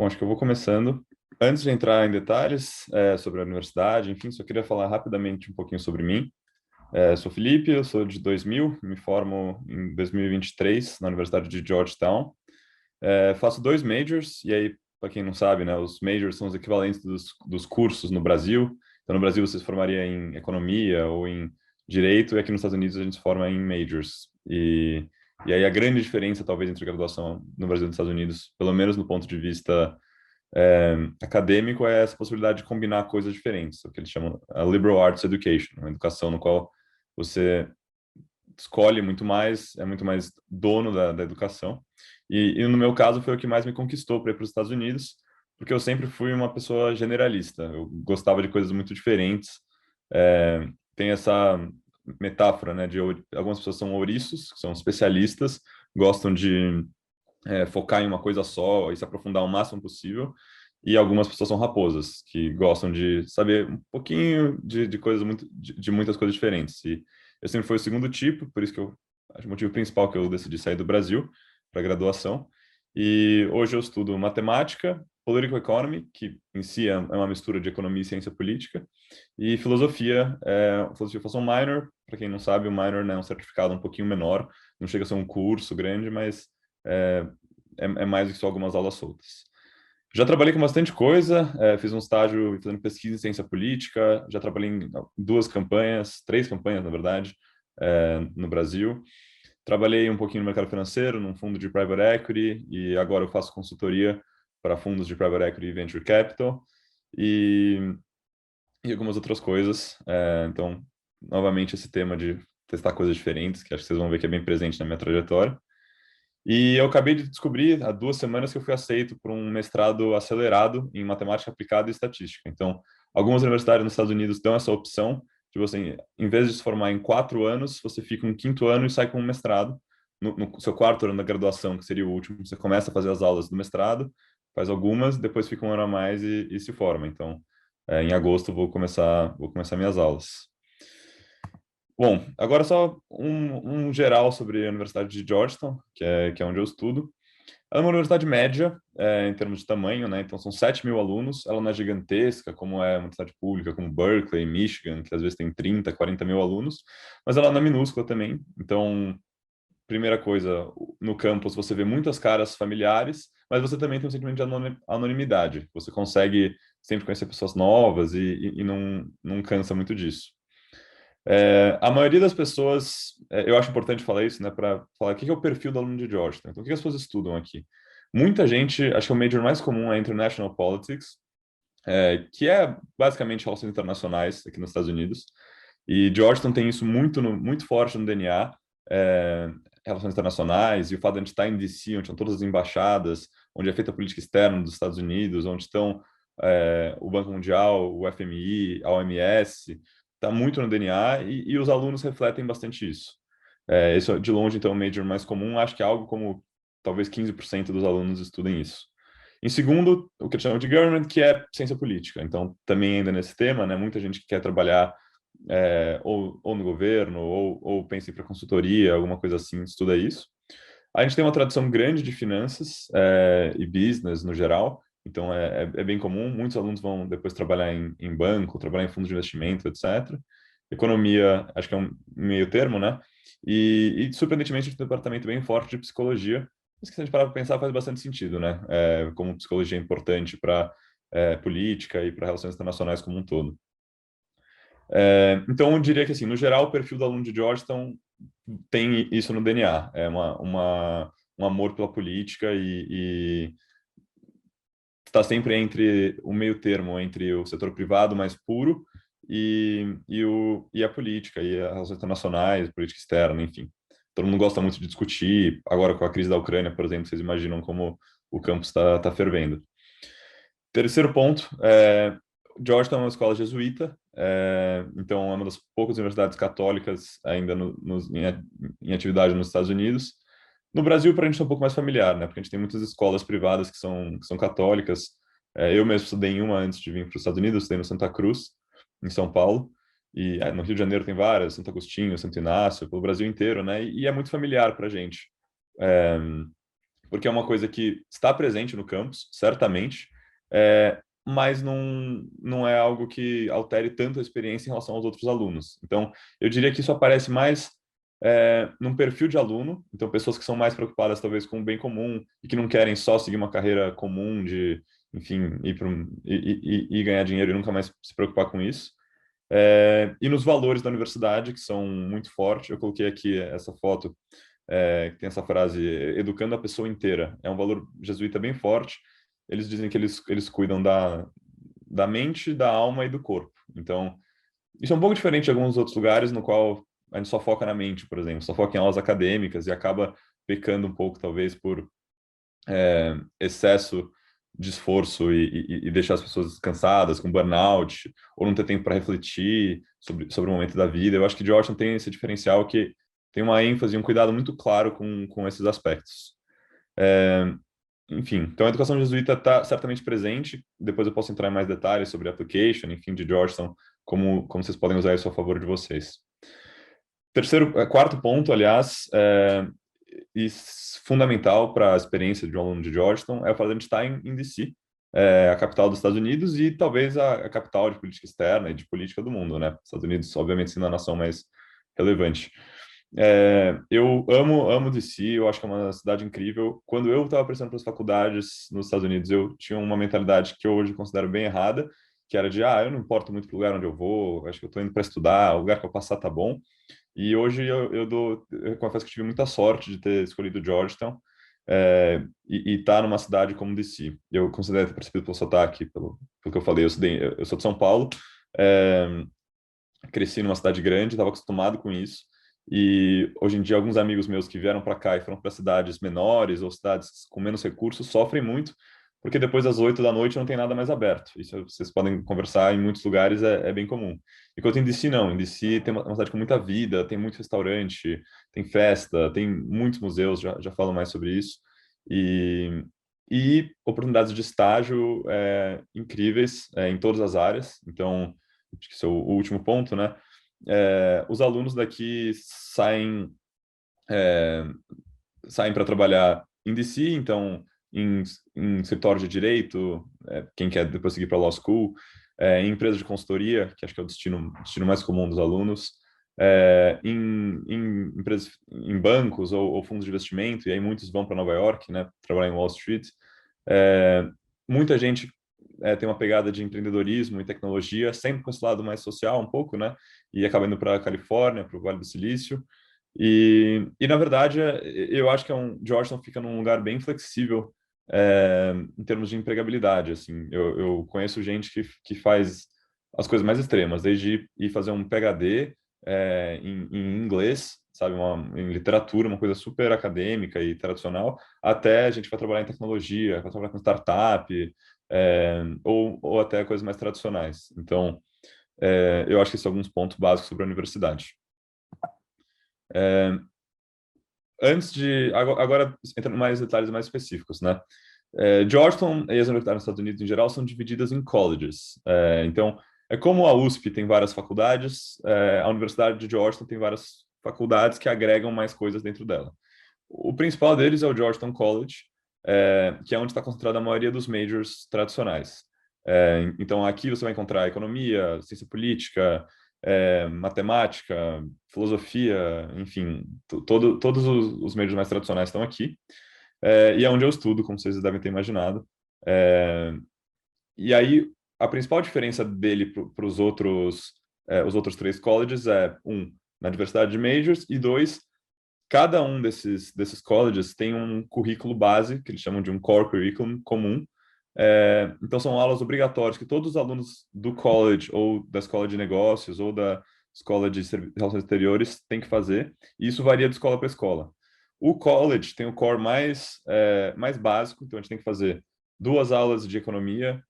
Bom, acho que eu vou começando. Antes de entrar em detalhes sobre a universidade, enfim, só queria falar rapidamente um pouquinho sobre mim. Sou Felipe, eu sou de 2000, me formo em 2023 na Universidade de Georgetown. Faço dois majors, e aí, para quem não sabe, né, os majors são os equivalentes dos cursos no Brasil. Então, no Brasil, você se formaria em economia ou em direito, e aqui nos Estados Unidos a gente se forma em majors. E aí a grande diferença, talvez, entre graduação no Brasil e nos Estados Unidos, pelo menos no ponto de vista acadêmico, é essa possibilidade de combinar coisas diferentes, o que eles chamam a liberal arts education, uma educação no qual você escolhe muito mais, é muito mais dono da educação. E no meu caso foi o que mais me conquistou para ir para os Estados Unidos, porque eu sempre fui uma pessoa generalista, eu gostava de coisas muito diferentes. Tem essa metáfora, né, de algumas pessoas são ouriços, que são especialistas, gostam de focar em uma coisa só e se aprofundar o máximo possível. E algumas pessoas são raposas, que gostam de saber um pouquinho de coisas de muitas coisas diferentes. E eu sempre fui o segundo tipo, por isso que eu acho o motivo principal que eu decidi sair do Brasil para graduação. E hoje eu estudo matemática, political economy, que em si é uma mistura de economia e ciência política, e filosofia. Filosofia eu faço um minor. Para quem não sabe, o minor, né, é um certificado um pouquinho menor, não chega a ser um curso grande, mas é, é mais do que só algumas aulas soltas. Já trabalhei com bastante coisa, fiz um estágio fazendo pesquisa em ciência política, já trabalhei em duas campanhas, três campanhas, na verdade, no Brasil. Trabalhei um pouquinho no mercado financeiro, num fundo de private equity, e agora eu faço consultoria para fundos de private equity e venture capital, e, e algumas outras coisas. Então, novamente, esse tema de testar coisas diferentes, que acho que vocês vão ver que é bem presente na minha trajetória. E eu acabei de descobrir há 2 semanas que eu fui aceito por um mestrado acelerado em matemática aplicada e estatística. Então, algumas universidades nos Estados Unidos dão essa opção de você, em vez de se formar em 4 anos, você fica um quinto ano e sai com um mestrado. No seu quarto ano da graduação, que seria o último, você começa a fazer as aulas do mestrado, faz algumas, depois fica um ano a mais e se forma. Então, em agosto vou começar minhas aulas. Bom, agora só um geral sobre a Universidade de Georgetown, que é onde eu estudo. Ela é uma universidade média, em termos de tamanho, né? Então, são 7 mil alunos. Ela não é gigantesca, como é uma universidade pública, como Berkeley, Michigan, que às vezes tem 30, 40 mil alunos. Mas ela não é minúscula também. Então, primeira coisa, no campus você vê muitas caras familiares, mas você também tem um sentimento de anonimidade. Você consegue sempre conhecer pessoas novas e não cansa muito disso. A maioria das pessoas, eu acho importante falar isso, né, para falar o que é o perfil do aluno de Georgetown. Então, o que as pessoas estudam aqui? Muita gente, acho que o major mais comum é International Politics, que é basicamente relações internacionais aqui nos Estados Unidos. E Georgetown tem isso muito forte no DNA, é, relações internacionais, e o fato de a gente estar em DC, onde estão todas as embaixadas, onde é feita a política externa dos Estados Unidos, onde estão o Banco Mundial, o FMI, a OMS, está muito no DNA e os alunos refletem bastante isso. Esse é, de longe, então, o major mais comum, acho que é algo como talvez 15% dos alunos estudem isso. Em segundo, o que eles chamam de government, que é ciência política. Então, também ainda nesse tema, né, muita gente que quer trabalhar ou no governo, ou pensa em ir para consultoria, alguma coisa assim, estuda isso. A gente tem uma tradição grande de finanças e business no geral, então é bem comum. Muitos alunos vão depois trabalhar em banco, trabalhar em fundos de investimento, etc. Economia, acho que é um meio termo, né? E surpreendentemente, a gente tem um departamento bem forte de psicologia, mas que se a gente parar para pensar, faz bastante sentido, né? Como psicologia é importante para política e para relações internacionais como um todo. Então, eu diria que, assim, no geral, o perfil do aluno de Georgetown tem isso no DNA. É um amor pela política e está sempre entre o meio termo, entre o setor privado mais puro e a política, e as relações internacionais, política externa, enfim. Todo mundo gosta muito de discutir. Agora, com a crise da Ucrânia, por exemplo, vocês imaginam como o campus está fervendo. Terceiro ponto, Georgetown é uma escola jesuíta, então é uma das poucas universidades católicas ainda em atividade nos Estados Unidos. No Brasil, para a gente é um pouco mais familiar, né? Porque a gente tem muitas escolas privadas que são católicas. Eu mesmo estudei em uma antes de vir para os Estados Unidos, estudei no Santa Cruz, em São Paulo. E no Rio de Janeiro tem várias, Santo Agostinho, Santo Inácio, pelo Brasil inteiro, né? E é muito familiar para a gente. porque é uma coisa que está presente no campus, certamente, é, mas não é algo que altere tanto a experiência em relação aos outros alunos. Então, eu diria que isso aparece mais num perfil de aluno, então pessoas que são mais preocupadas talvez com o bem comum e que não querem só seguir uma carreira comum de, enfim, ir ganhar dinheiro e nunca mais se preocupar com isso. E nos valores da universidade, que são muito fortes, eu coloquei aqui essa foto, que tem essa frase, educando a pessoa inteira. É um valor jesuíta bem forte. Eles dizem que eles cuidam da mente, da alma e do corpo. Então, isso é um pouco diferente de alguns outros lugares no qual a gente só foca na mente, por exemplo, só foca em aulas acadêmicas e acaba pecando um pouco, talvez, por excesso de esforço e deixar as pessoas cansadas, com burnout, ou não ter tempo para refletir sobre o momento da vida. Eu acho que Georgetown tem esse diferencial que tem uma ênfase e um cuidado muito claro com esses aspectos. É, enfim, então a educação jesuíta está certamente presente. Depois eu posso entrar em mais detalhes sobre a application, enfim, de Georgetown, como vocês podem usar isso a favor de vocês. Quarto ponto, aliás, e fundamental para a experiência de um aluno de Georgetown é o fato de a gente estar em DC, a capital dos Estados Unidos e talvez a capital de política externa e de política do mundo, né? Estados Unidos, obviamente, sendo a nação mais relevante. Eu amo DC, eu acho que é uma cidade incrível. Quando eu estava prestando para as faculdades nos Estados Unidos, eu tinha uma mentalidade que eu hoje considero bem errada, que era de, eu não importo muito o lugar onde eu vou, acho que eu estou indo para estudar, o lugar que eu passar tá bom. E hoje eu confesso que tive muita sorte de ter escolhido Georgetown e estar numa cidade como DC. Eu considero ter percebido pelo sotaque, pelo que eu falei, eu sou de São Paulo, é, cresci numa cidade grande, estava acostumado com isso. E hoje em dia, alguns amigos meus que vieram para cá e foram para cidades menores ou cidades com menos recursos sofrem muito, porque depois das 8 da noite não tem nada mais aberto. Isso vocês podem conversar em muitos lugares, é bem comum. Enquanto em DC, não. Em DC tem uma cidade com muita vida, tem muito restaurante, tem festa, tem muitos museus, já falo mais sobre isso. E oportunidades de estágio incríveis em todas as áreas. Então, acho que esse é o último ponto, né? Os alunos daqui é, saem para trabalhar em DC, então em escritório de direito, quem quer depois seguir para law school, em empresa de consultoria, que acho que é o destino mais comum dos alunos, em empresas, em bancos ou fundos de investimento, e aí muitos vão para Nova York, né, trabalhar em Wall Street. É, muita gente tem uma pegada de empreendedorismo e tecnologia, sempre com esse lado mais social um pouco, né? E acaba indo para a Califórnia, para o Vale do Silício. Na verdade, eu acho que Georgetown fica num lugar bem flexível em termos de empregabilidade. Assim, eu conheço gente que faz as coisas mais extremas, desde ir fazer um PhD em inglês, sabe, em literatura, uma coisa super acadêmica e tradicional, até a gente vai trabalhar em tecnologia, vai trabalhar com startup, ou até coisas mais tradicionais. Então, eu acho que esses são alguns pontos básicos sobre a universidade. Agora entrando em mais detalhes mais específicos, né? Georgetown e as universidades nos Estados Unidos em geral são divididas em colleges. Então, é como a USP tem várias faculdades, a Universidade de Georgetown tem várias faculdades que agregam mais coisas dentro dela. O principal deles é o Georgetown College, que é onde está concentrada a maioria dos majors tradicionais. Então, aqui você vai encontrar economia, ciência política, matemática, filosofia, enfim, todos os majors mais tradicionais estão aqui. E é onde eu estudo, como vocês devem ter imaginado. E aí, a principal diferença dele para os outros três colleges é, na diversidade de majors, e dois, cada um desses colleges tem um currículo base, que eles chamam de um core curriculum comum. Então, são aulas obrigatórias que todos os alunos do college, ou da escola de negócios, ou da escola de relações exteriores têm que fazer. E isso varia de escola para escola. O college tem o core mais básico, então a gente tem que fazer 2 aulas de economia,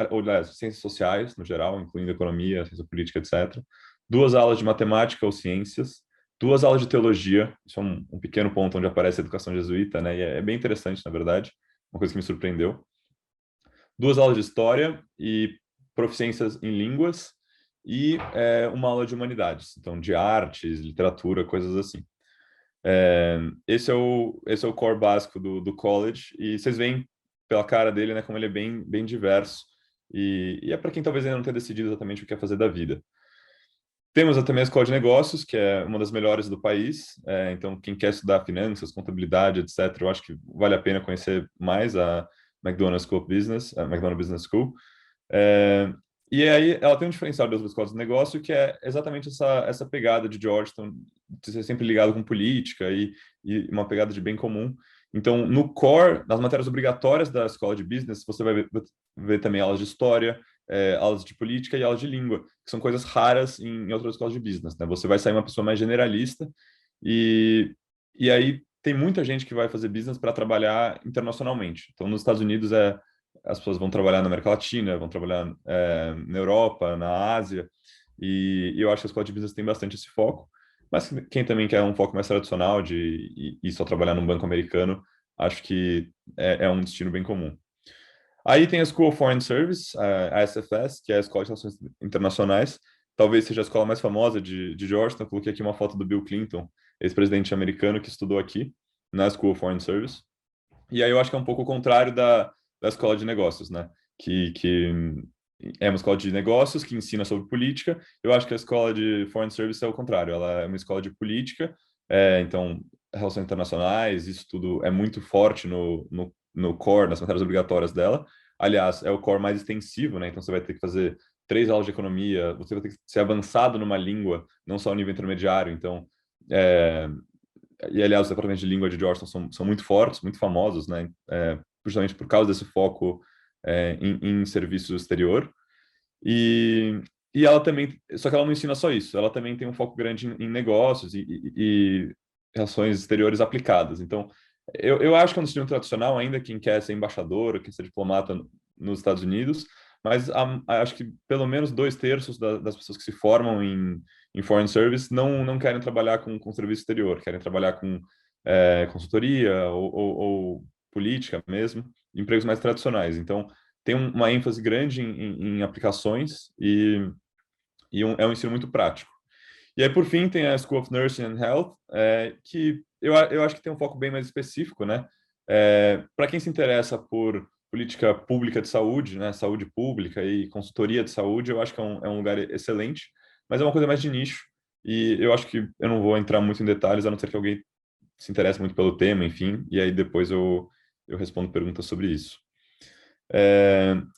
aliás, ciências sociais, no geral, incluindo economia, ciência política, etc. 2 aulas de matemática ou ciências, 2 aulas de teologia, isso é um pequeno ponto onde aparece a educação jesuíta, né? E é bem interessante, na verdade, uma coisa que me surpreendeu. 2 aulas de história e proficiências em línguas e uma aula de humanidades, então de artes, literatura, coisas assim. Esse é o core básico do college, e vocês veem pela cara dele, né, como ele é bem diverso, e é para quem talvez ainda não tenha decidido exatamente o que quer fazer da vida. Temos também a Escola de Negócios, que é uma das melhores do país. Então, quem quer estudar finanças, contabilidade, etc., eu acho que vale a pena conhecer mais a McDonald's School of Business, a McDonald's Business School. É, e aí, ela tem um diferencial das outras escolas de negócio, que é exatamente essa pegada de Georgetown, de ser sempre ligado com política e uma pegada de bem comum. Então, no core, nas matérias obrigatórias da escola de business, você vai ver também aulas de história, aulas de política e aulas de língua, que são coisas raras em outras escolas de business, né? Você vai sair uma pessoa mais generalista e, e aí tem muita gente que vai fazer business para trabalhar internacionalmente. Então, nos Estados Unidos, as pessoas vão trabalhar na América Latina, vão trabalhar na Europa, na Ásia, e eu acho que a escola de business tem bastante esse foco. Mas quem também quer um foco mais tradicional e só trabalhar num banco americano, acho que é um destino bem comum. Aí tem a School of Foreign Service, a SFS, que é a Escola de Relações Internacionais. Talvez seja a escola mais famosa de Georgetown. Eu coloquei aqui uma foto do Bill Clinton, ex-presidente americano que estudou aqui na School of Foreign Service. E aí eu acho que é um pouco o contrário da escola de negócios, né? Que é uma escola de negócios que ensina sobre política. Eu acho que a escola de Foreign Service é o contrário. Ela é uma escola de política, então relações internacionais, isso tudo é muito forte no core, nas matérias obrigatórias dela. Aliás, é o core mais extensivo, né? Então você vai ter que fazer 3 aulas de economia, você vai ter que ser avançado numa língua, não só no nível intermediário. Então, é, e aliás, os departamentos de língua de Georgetown são muito fortes, muito famosos, né? Justamente por causa desse foco em serviço exterior. E, e ela também, só que ela não ensina só isso, ela também tem um foco grande em negócios e relações exteriores aplicadas. Então, eu acho que é um destino tradicional ainda, quem quer ser embaixador, quer ser diplomata nos Estados Unidos, mas acho que pelo menos 2/3 das pessoas que se formam em Foreign Service não querem trabalhar com serviço exterior, querem trabalhar com consultoria ou política mesmo, empregos mais tradicionais. Então, tem uma ênfase grande em aplicações é um ensino muito prático. E aí, por fim, tem a School of Nursing and Health, que eu acho que tem um foco bem mais específico, né? Para quem se interessa por política pública de saúde, né? Saúde pública e consultoria de saúde, eu acho que é um lugar excelente, mas é uma coisa mais de nicho. E eu acho que eu não vou entrar muito em detalhes, a não ser que alguém se interesse muito pelo tema, enfim, e aí depois eu respondo perguntas sobre isso.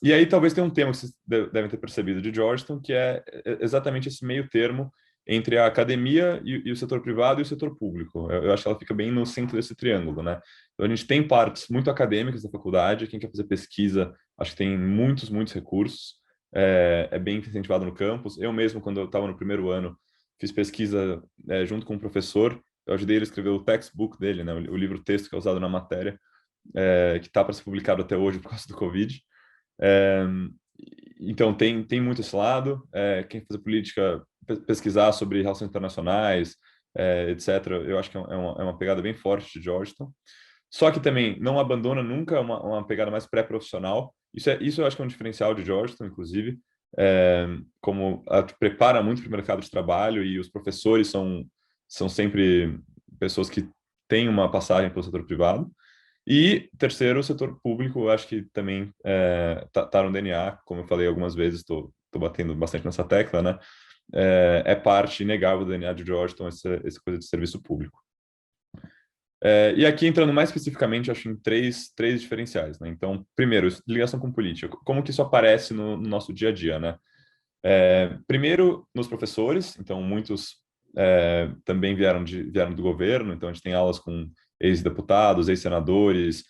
E aí talvez tenha um tema que vocês devem ter percebido de Georgetown, que é exatamente esse meio termo entre a academia e o setor privado e o setor público. Eu acho que ela fica bem no centro desse triângulo, né? Então a gente tem partes muito acadêmicas da faculdade, quem quer fazer pesquisa, acho que tem muitos recursos, é bem incentivado no campus. Eu mesmo, quando eu estava no primeiro ano, fiz pesquisa junto com um professor, eu ajudei ele a escrever o textbook dele, né? O livro-texto que é usado na matéria, que está para ser publicado até hoje por causa do Covid. É, então, tem muito esse lado. Quem fazer política, pesquisar sobre relações internacionais, etc., eu acho que é uma pegada bem forte de Georgetown. Só que também não abandona nunca uma pegada mais pré-profissional. Isso eu acho que é um diferencial de Georgetown, inclusive, como prepara muito para o mercado de trabalho e os professores são sempre pessoas que têm uma passagem pelo setor privado. E terceiro, o setor público, eu acho que também tá no DNA, como eu falei algumas vezes, estou batendo bastante nessa tecla, né? É parte inegável do DNA de Georgetown essa coisa de serviço público. E aqui entrando mais especificamente, acho em três diferenciais, né? Então, primeiro, ligação com política. Como que isso aparece no nosso dia a dia, né? Primeiro, nos professores. Então, muitos também vieram do governo. Então, a gente tem aulas com ex-deputados, ex-senadores.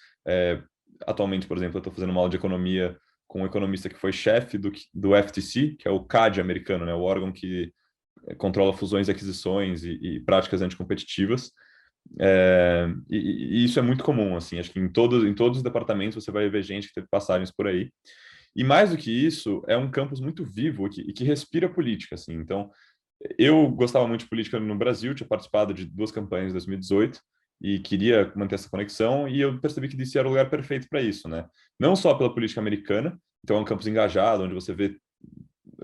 Atualmente, por exemplo, eu estou fazendo uma aula de economia com um economista que foi chefe do FTC, que é o CAD americano, né? O órgão que controla fusões e aquisições e práticas anticompetitivas. E isso é muito comum, assim, acho que em todos os departamentos você vai ver gente que teve passagens por aí. E mais do que isso, é um campus muito vivo e que respira política, assim. Então, eu gostava muito de política no Brasil, tinha participado de 2 campanhas em 2018 e queria manter essa conexão, e eu percebi que DC era o lugar perfeito para isso, né? Não só pela política americana, então é um campus engajado, onde você vê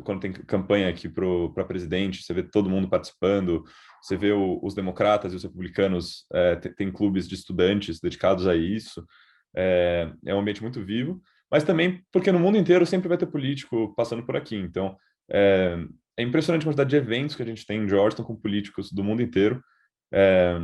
quando tem campanha aqui para presidente, você vê todo mundo participando, você vê os democratas e os republicanos, tem clubes de estudantes dedicados a isso, é um ambiente muito vivo, mas também porque no mundo inteiro sempre vai ter político passando por aqui, então é, é impressionante a quantidade de eventos que a gente tem em Georgetown com políticos do mundo inteiro. É,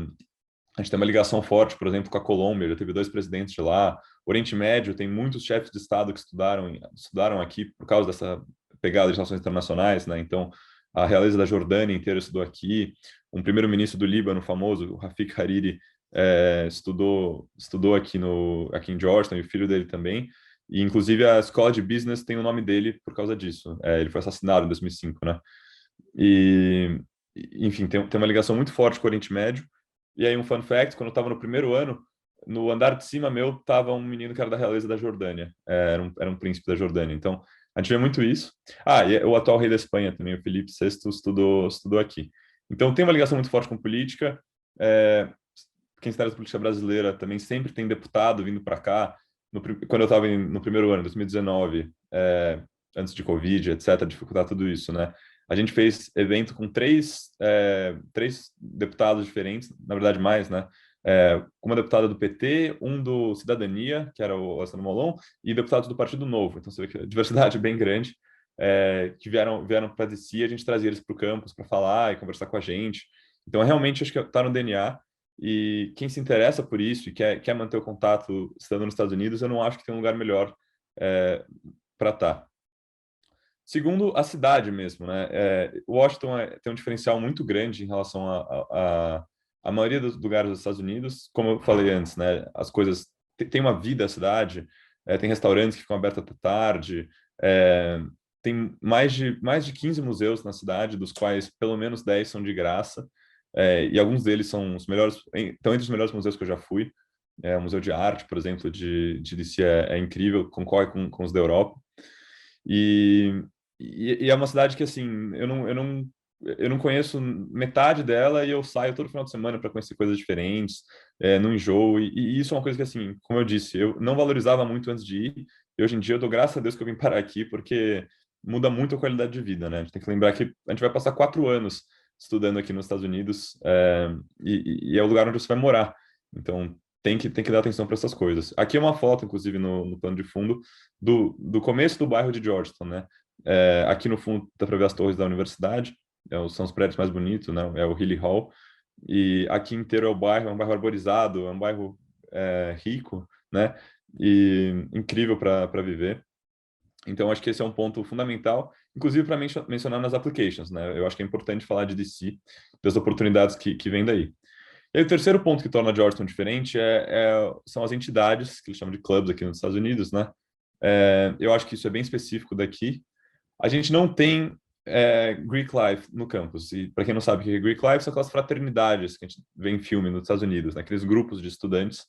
a gente tem uma ligação forte, por exemplo, com a Colômbia, já teve 2 presidentes de lá. O Oriente Médio tem muitos chefes de Estado que estudaram aqui por causa dessa pegada de relações internacionais, né? Então, a realeza da Jordânia inteira estudou aqui. Um primeiro-ministro do Líbano, famoso, o Rafik Hariri, estudou aqui em Georgetown, e o filho dele também. E, inclusive, a escola de business tem o nome dele por causa disso. Ele foi assassinado em 2005, né? E, enfim, tem uma ligação muito forte com o Oriente Médio. E aí, um fun fact, quando eu estava no primeiro ano, no andar de cima meu, estava um menino que era da realeza da Jordânia. Era um príncipe da Jordânia. Então, a gente vê muito isso. Ah, e o atual rei da Espanha também, o Felipe VI, estudou aqui. Então, tem uma ligação muito forte com política. É, quem está na política brasileira também sempre tem deputado vindo para cá. Quando eu estava no primeiro ano, 2019, antes de Covid, etc., dificultar tudo isso, né? A gente fez evento com três deputados diferentes, na verdade mais, né? Uma deputada do PT, um do Cidadania, que era o Alessandro Molon, e deputados do Partido Novo. Então você vê que a diversidade é bem grande, que vieram para DC, a gente trazia eles para o campus para falar e conversar com a gente. Então realmente acho que está no DNA. E quem se interessa por isso e quer manter o contato estando nos Estados Unidos, eu não acho que tem um lugar melhor para estar. Segundo, a cidade mesmo, né? Washington tem um diferencial muito grande em relação à maioria dos lugares dos Estados Unidos. Como eu falei antes, né? As coisas tem uma vida a cidade, tem restaurantes que ficam abertos até tarde, tem mais de 15 museus na cidade, dos quais pelo menos 10 são de graça, e alguns deles são os melhores, estão entre os melhores museus que eu já fui. O Museu de Arte, por exemplo, de DC é incrível, concorre com os da Europa. E é uma cidade que, assim, eu não conheço metade dela e eu saio todo final de semana para conhecer coisas diferentes, não enjoo. E isso é uma coisa que, assim, como eu disse, eu não valorizava muito antes de ir. E hoje em dia eu dou graças a Deus que eu vim parar aqui, porque muda muito a qualidade de vida, né? A gente tem que lembrar que a gente vai passar 4 anos estudando aqui nos Estados Unidos, e é o lugar onde você vai morar. Então, tem que dar atenção para essas coisas. Aqui é uma foto, inclusive, no plano de fundo, do começo do bairro de Georgetown, né? Aqui no fundo dá para ver as torres da universidade, são os prédios mais bonitos, né? É o Healy Hall. E aqui inteiro é um bairro arborizado, é um bairro rico, né? E incrível para viver. Então, acho que esse é um ponto fundamental, inclusive para mencionar nas applications, né? Eu acho que é importante falar de DC, das oportunidades que vêm daí. E aí, o terceiro ponto que torna Georgetown diferente são as entidades, que eles chamam de clubs aqui nos Estados Unidos, né? Eu acho que isso é bem específico daqui. A gente não tem Greek Life no campus. E para quem não sabe o que é Greek Life, são aquelas fraternidades que a gente vê em filme nos Estados Unidos, né? Aqueles grupos de estudantes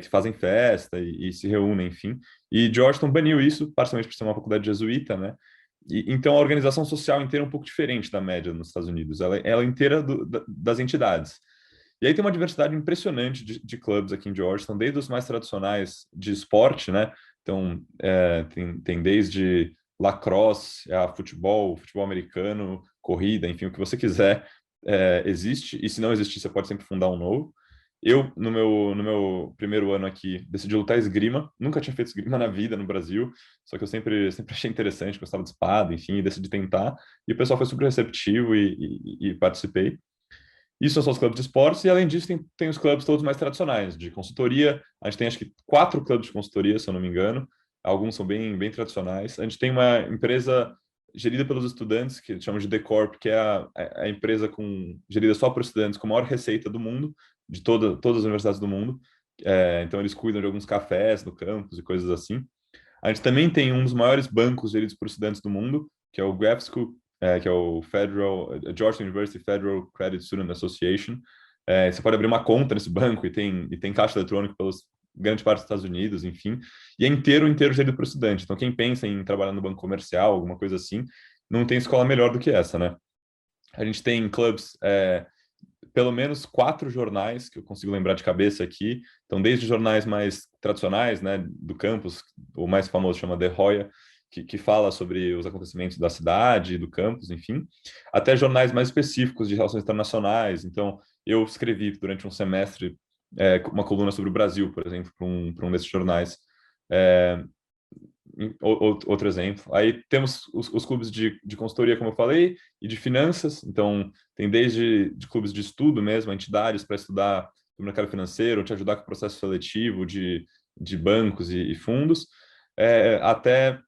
que fazem festa e se reúnem, enfim. E Georgetown baniu isso, parcialmente por ser uma faculdade jesuíta, né? Então a organização social inteira é um pouco diferente da média nos Estados Unidos. Ela é inteira das entidades. E aí tem uma diversidade impressionante de clubes aqui em Georgetown, desde os mais tradicionais de esporte, né? Então, tem desde lacrosse, futebol americano, corrida, enfim, o que você quiser existe. E se não existir, você pode sempre fundar um novo. Eu, no meu primeiro ano aqui, decidi lutar esgrima. Nunca tinha feito esgrima na vida no Brasil, só que eu sempre achei interessante, gostava de espada, enfim, e decidi tentar. E o pessoal foi super receptivo e participei. Isso são só os clubes de esportes, e além disso, tem os clubes todos mais tradicionais, de consultoria. A gente tem acho que 4 clubes de consultoria, se eu não me engano. Alguns são bem, bem tradicionais. A gente tem uma empresa gerida pelos estudantes, que chamamos de The Corp, que é a empresa gerida só por estudantes com maior receita do mundo, de todas as universidades do mundo. Então, eles cuidam de alguns cafés no campus e coisas assim. A gente também tem um dos maiores bancos geridos por estudantes do mundo, que é o GrefSchool, que é o Georgetown University Federal Credit Student Association. Você pode abrir uma conta nesse banco e tem caixa eletrônico pelas grande parte dos Estados Unidos, enfim, e é inteiro gerido por estudante. Então, quem pensa em trabalhar no banco comercial, alguma coisa assim, não tem escola melhor do que essa, né? A gente tem clubs, pelo menos 4 jornais que eu consigo lembrar de cabeça aqui. Então, desde jornais mais tradicionais, né, do campus, o mais famoso chama The Hoya, que fala sobre os acontecimentos da cidade, do campus, enfim, até jornais mais específicos de relações internacionais. Então, eu escrevi durante um semestre uma coluna sobre o Brasil, por exemplo, para um desses jornais. É, outro exemplo. Aí temos os clubes de consultoria, como eu falei, e de finanças. Então, tem desde de clubes de estudo mesmo, entidades para estudar o mercado financeiro, te ajudar com o processo seletivo de bancos e fundos, até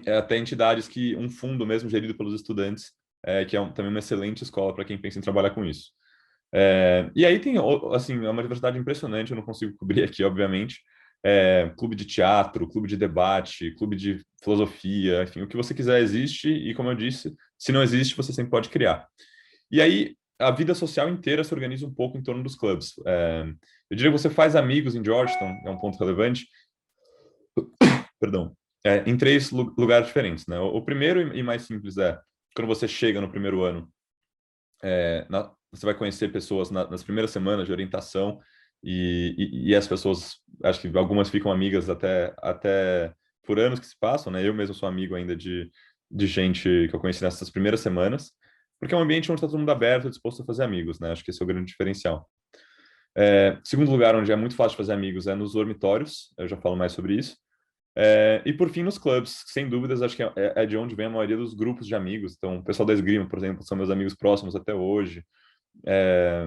até entidades que um fundo mesmo gerido pelos estudantes, que é também uma excelente escola para quem pensa em trabalhar com isso. E aí tem, assim, é uma diversidade impressionante, eu não consigo cobrir aqui, obviamente. Clube de teatro, clube de debate, clube de filosofia, enfim, o que você quiser existe e, como eu disse, se não existe, você sempre pode criar. E aí, a vida social inteira se organiza um pouco em torno dos clubes. Eu diria que você faz amigos em Georgetown, é um ponto relevante, perdão, em três lugares diferentes, né? O primeiro e mais simples é quando você chega no primeiro ano, você vai conhecer pessoas nas primeiras semanas de orientação e as pessoas, acho que algumas ficam amigas até por anos que se passam, né? Eu mesmo sou amigo ainda de gente que eu conheci nessas primeiras semanas, porque é um ambiente onde está todo mundo aberto, disposto a fazer amigos, né? Acho que esse é o grande diferencial. Segundo lugar, onde é muito fácil de fazer amigos, é nos dormitórios, eu já falo mais sobre isso. E por fim, nos clubes, sem dúvidas, acho que é de onde vem a maioria dos grupos de amigos. Então, o pessoal da esgrima, por exemplo, são meus amigos próximos até hoje. É,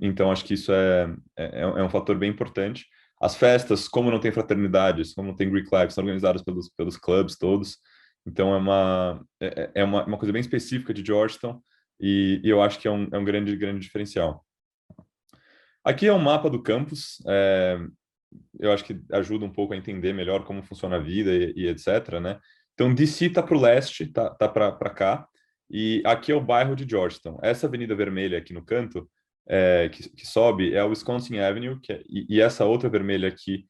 então, acho que isso é um fator bem importante. As festas, como não tem fraternidades, como não tem Greek Life, são organizadas pelos clubes todos. Então, uma coisa bem específica de Georgetown e eu acho que é um grande, grande diferencial. Aqui é um mapa do campus. Eu acho que ajuda um pouco a entender melhor como funciona a vida e etc, né? Então, DC está para o leste, tá para cá, e aqui é o bairro de Georgetown. Essa avenida vermelha aqui no canto, que sobe, é a Wisconsin Avenue, e essa outra vermelha aqui,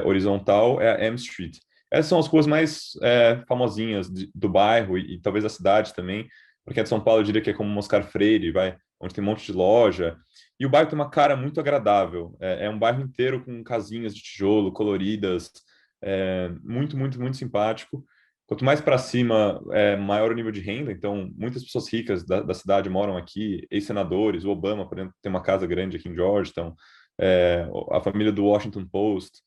horizontal, é a M Street. Essas são as ruas mais famosinhas do bairro e talvez da cidade também, porque a de São Paulo eu diria que é como Oscar Freire, onde tem um monte de loja, e o bairro tem uma cara muito agradável. É um bairro inteiro com casinhas de tijolo coloridas, muito, muito, muito simpático. Quanto mais para cima, maior o nível de renda. Então, muitas pessoas ricas da cidade moram aqui, ex-senadores. O Obama, por exemplo, tem uma casa grande aqui em Georgetown. A família do Washington Post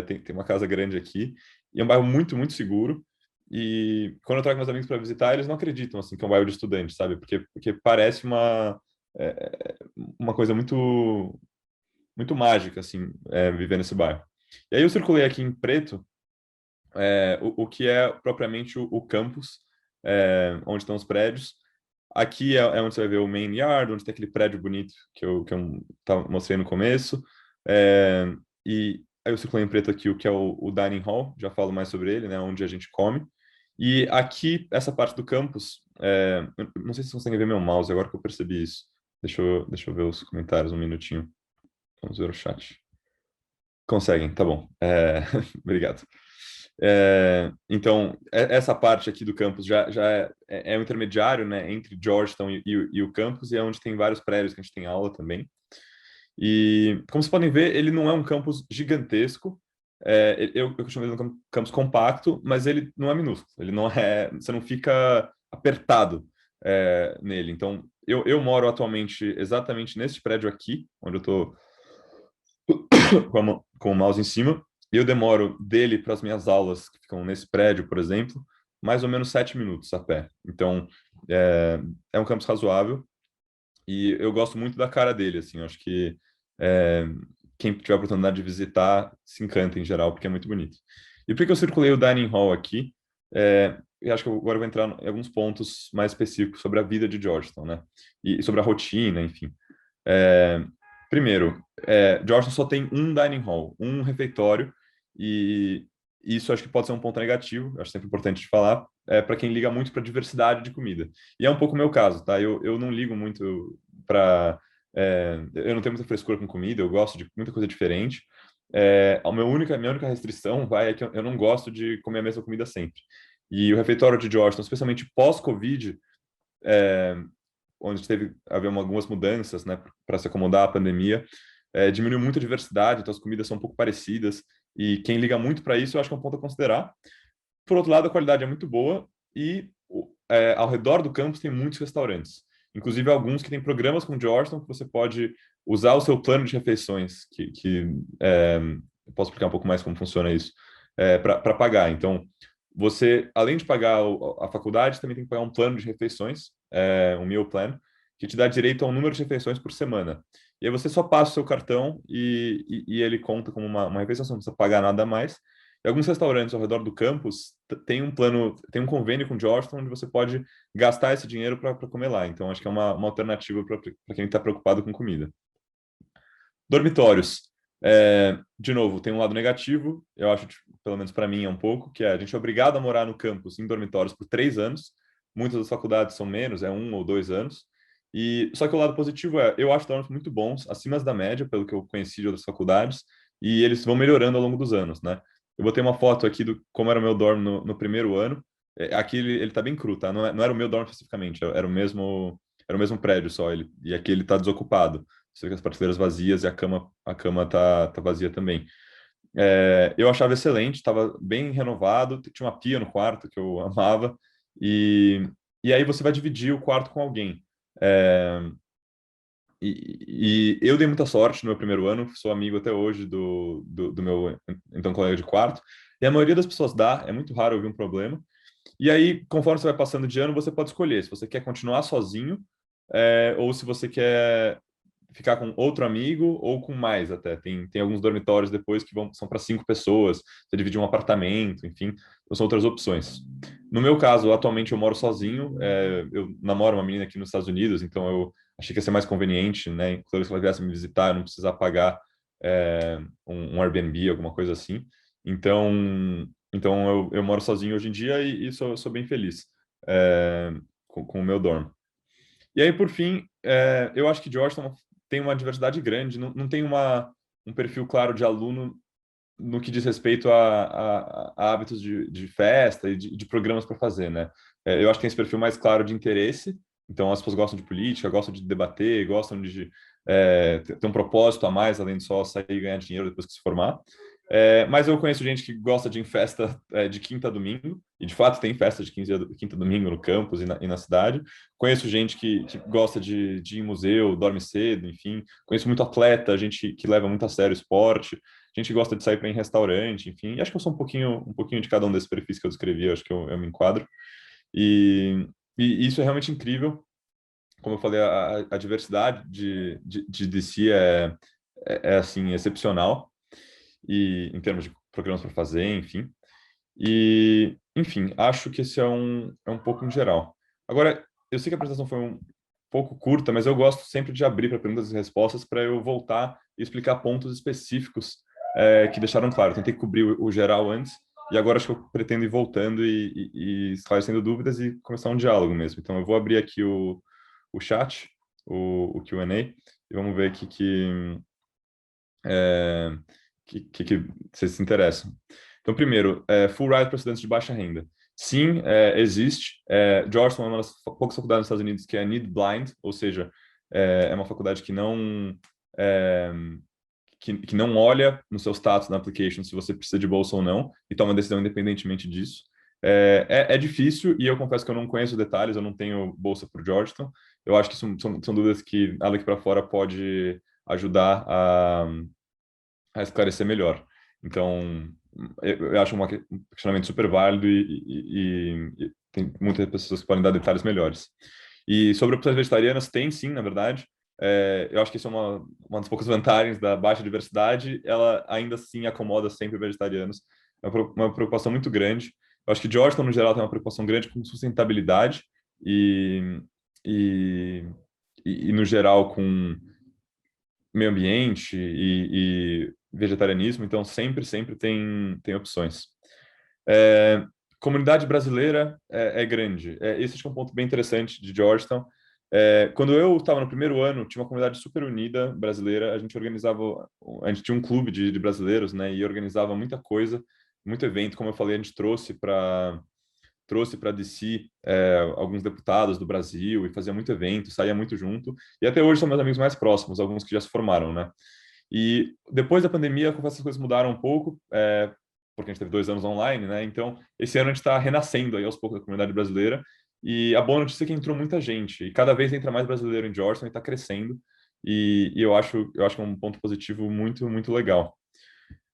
tem uma casa grande aqui. E é um bairro muito, muito seguro. E quando eu trago meus amigos para visitar, eles não acreditam assim que é um bairro de estudantes, sabe? Porque parece uma coisa muito muito mágica assim, viver nesse bairro. E aí eu circulei aqui em preto o que é propriamente o campus, onde estão os prédios. Aqui é onde você vai ver o main yard, onde tem aquele prédio bonito que eu mostrei no começo. E aí eu circulei em preto aqui o que é o dining hall, já falo mais sobre ele, né, onde a gente come. E aqui, essa parte do campus, eu não sei se vocês conseguem ver meu mouse agora que eu percebi isso. Deixa eu ver os comentários um minutinho. Vamos ver o chat. Conseguem, tá bom. Obrigado. Então, essa parte aqui do campus já é um intermediário, né, entre Georgetown e o campus, e é onde tem vários prédios que a gente tem aula também. E, como vocês podem ver, ele não é um campus gigantesco. Eu chamo ele de um campus compacto, mas ele não é minúsculo. Ele não é, você não fica apertado nele. Então, eu moro atualmente exatamente nesse prédio aqui, onde eu estou com o mouse em cima, e eu demoro dele para as minhas aulas, que ficam nesse prédio, por exemplo, mais ou menos 7 minutos a pé. Então, é um campus razoável, e eu gosto muito da cara dele, assim, eu acho que é, quem tiver a oportunidade de visitar se encanta em geral, porque é muito bonito. E por que eu circulei o Dining Hall aqui? Eu acho que agora eu vou entrar em alguns pontos mais específicos sobre a vida de Georgetown, né? E sobre a rotina, enfim. É, Primeiro, Georgetown só tem um dining hall, um refeitório, e isso acho que pode ser um ponto negativo, acho sempre importante de falar, para quem liga muito para diversidade de comida. E é um pouco o meu caso, tá? Eu não ligo muito para. Eu não tenho muita frescura com comida, eu gosto de muita coisa diferente. Minha única restrição é que eu não gosto de comer a mesma comida sempre. E o refeitório de Georgetown, especialmente pós-Covid, é, onde teve haver algumas mudanças, né, para se acomodar à pandemia, diminuiu muito a diversidade, então as comidas são um pouco parecidas, e quem liga muito para isso, eu acho que é um ponto a considerar. por outro lado, a qualidade é muito boa e ao redor do campus tem muitos restaurantes. Inclusive alguns que têm programas com Georgetown que você pode usar o seu plano de refeições, eu posso explicar um pouco mais como funciona isso, para pagar. Então, você, além de pagar a faculdade, também tem que pagar um plano de refeições, um meal plan, que te dá direito a um número de refeições por semana. E aí você só passa o seu cartão e ele conta como uma refeição, você não precisa pagar nada a mais. E alguns restaurantes ao redor do campus têm um plano, tem um convênio com Georgetown onde você pode gastar esse dinheiro para comer lá. Então, acho que é uma alternativa para quem está preocupado com comida. Dormitórios. De novo, tem um lado negativo, eu acho, pelo menos para mim, é um pouco, que é a gente é obrigado a morar no campus em dormitórios por 3 anos. Muitas das faculdades são menos, é 1 ou 2 anos. E só que o lado positivo eu acho dormitórios muito bons, acima da média, pelo que eu conheci de outras faculdades, e eles vão melhorando ao longo dos anos, né? Eu botei uma foto aqui do como era o meu dorm no primeiro ano. Aqui ele tá bem cru, tá? Não era o meu dorm especificamente, era o mesmo prédio só. E aqui ele tá desocupado. Você vê que as prateleiras vazias e a cama tá vazia também. Eu achava excelente, estava bem renovado, tinha uma pia no quarto que eu amava, e aí você vai dividir o quarto com alguém. É, e eu dei muita sorte no meu primeiro ano, sou amigo até hoje do meu então colega de quarto, e a maioria das pessoas dá, é muito raro ouvir um problema. E aí, conforme você vai passando de ano, você pode escolher se você quer continuar sozinho, ou se você quer ficar com outro amigo ou com mais até. Tem alguns dormitórios depois que são para 5 pessoas, você divide um apartamento, enfim, são outras opções. No meu caso, atualmente eu moro sozinho, eu namoro uma menina aqui nos Estados Unidos, então eu achei que ia ser mais conveniente, né? Toda vez que ela viesse me visitar, eu não precisar pagar um Airbnb, alguma coisa assim. Então eu moro sozinho hoje em dia e sou bem feliz com o meu dorm. E aí, por fim, eu acho que Georgetown tem uma diversidade grande, não tem um perfil claro de aluno no que diz respeito a hábitos de festa e de programas para fazer, né? Eu acho que tem esse perfil mais claro de interesse, então as pessoas gostam de política, gostam de debater, gostam de ter um propósito a mais, além de só sair e ganhar dinheiro depois que se formar. Mas eu conheço gente que gosta de ir em festa de quinta a domingo, e de fato tem festa de quinta a domingo no campus e na cidade. Conheço gente que gosta de ir em museu, dorme cedo, enfim. Conheço muito atleta, gente que leva muito a sério o esporte, gente que gosta de sair para ir em restaurante, enfim. E acho que eu sou um pouquinho de cada um desses perfis que eu descrevi, acho que eu me enquadro. E, e isso é realmente incrível. Como eu falei, a diversidade de DC assim, excepcional e em termos de programas para fazer, enfim. E, enfim, acho que esse é um pouco em geral. Agora, eu sei que a apresentação foi um pouco curta, mas eu gosto sempre de abrir para perguntas e respostas para eu voltar e explicar pontos específicos que deixaram claro. Eu tentei cobrir o geral antes e agora acho que eu pretendo ir voltando e esclarecendo dúvidas e começar um diálogo mesmo. Então, eu vou abrir aqui o chat, o Q&A, e vamos ver é, que vocês se interessam. Então, primeiro, full ride para estudantes de baixa renda. Sim, existe. Georgetown é uma das poucas faculdades nos Estados Unidos que é need blind, ou seja, é uma faculdade é, que não olha no seu status na application se você precisa de bolsa ou não e toma decisão independentemente disso. É difícil e eu confesso que eu não conheço detalhes, eu não tenho bolsa por Georgetown. Eu acho que são dúvidas que a daqui para fora pode ajudar a esclarecer melhor. Então, eu acho um questionamento super válido e tem muitas pessoas que podem dar detalhes melhores. E sobre opções vegetarianas, tem sim, na verdade. Eu acho que isso é uma das poucas vantagens da baixa diversidade. Ela ainda assim acomoda sempre vegetarianos. É uma preocupação muito grande. Eu acho que Georgetown, no geral, tem uma preocupação grande com sustentabilidade e, e, e no geral, com meio ambiente e vegetarianismo, então sempre tem opções. É, Comunidade brasileira é grande. Esse acho que é um ponto bem interessante de Georgetown. Quando eu estava no primeiro ano, tinha uma comunidade super unida brasileira. A gente tinha um clube de brasileiros, né? E organizava muita coisa, muito evento. Como eu falei, a gente trouxe para DC alguns deputados do Brasil e fazia muito evento, saía muito junto. E até hoje são meus amigos mais próximos, alguns que já se formaram, né? E depois da pandemia, confesso que as coisas mudaram um pouco. porque a gente teve 2 anos online, né? Então, esse ano a gente está renascendo aí aos poucos da comunidade brasileira. E a boa notícia é que entrou muita gente. E cada vez entra mais brasileiro em Georgetown e está crescendo. E eu acho que é um ponto positivo muito, muito legal.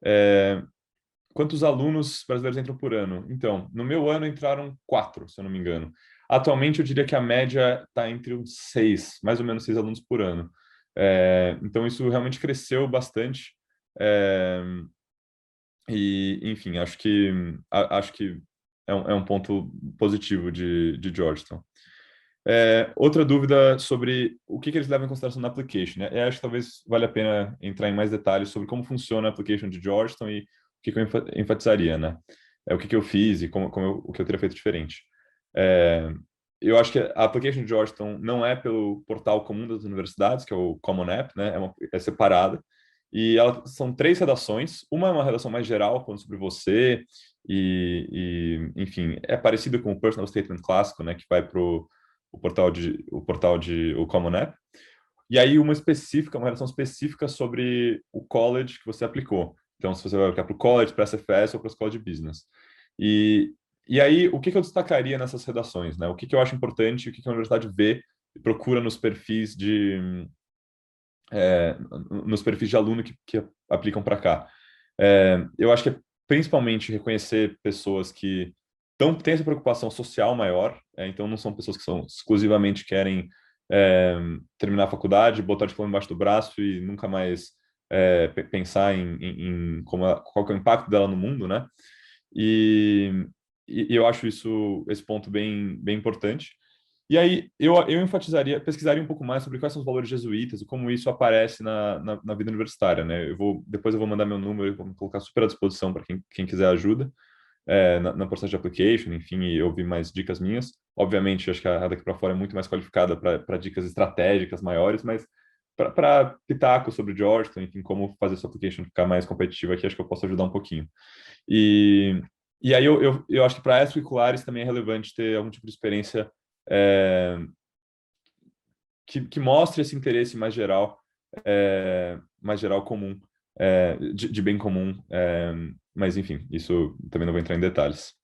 É, quantos alunos brasileiros entram por ano? Então, no meu ano entraram 4, se eu não me engano. Atualmente, eu diria que a média está entre uns 6, mais ou menos 6 alunos por ano. Então, isso realmente cresceu bastante. É, e, enfim, acho que é um ponto positivo de Georgetown. Outra dúvida sobre o que eles levam em consideração na application, né? Eu acho que talvez valha a pena entrar em mais detalhes sobre como funciona a application de Georgetown e o que eu enfatizaria, né? O que eu fiz e o que eu teria feito diferente. É, eu acho que a application de Georgetown não é pelo portal comum das universidades, que é o Common App, né? É separada. E são 3 redações. Uma é uma redação mais geral, falando sobre você, enfim, é parecido com o Personal Statement clássico, né? Que vai para o Common App. E aí uma redação específica sobre o college que você aplicou. Então, se você vai aplicar para o college, para a SFS ou para a escola de business. E, e aí, o que eu destacaria nessas redações, né? O que eu acho importante, o que a universidade vê e procura nos perfis de aluno que aplicam para cá. Eu acho que é principalmente reconhecer pessoas que têm essa preocupação social maior, então não são pessoas que são exclusivamente querem terminar a faculdade, botar o diploma embaixo do braço e nunca mais pensar em qual que é o impacto dela no mundo, né? E, e eu acho esse ponto bem, bem importante. E aí eu pesquisaria um pouco mais sobre quais são os valores jesuítas e como isso aparece na vida universitária, né? Depois eu vou mandar meu número e vou colocar super à disposição para quem quiser ajuda na processo de application, enfim, e ouvir mais dicas minhas. Obviamente, acho que a daqui para fora é muito mais qualificada para dicas estratégicas maiores, mas para pitaco sobre Georgetown, enfim, como fazer sua application ficar mais competitiva aqui, acho que eu posso ajudar um pouquinho. E, e aí eu acho que para extracurriculares também é relevante ter algum tipo de experiência é, que mostre esse interesse mais geral comum, de bem comum. Mas, enfim, isso também não vou entrar em detalhes.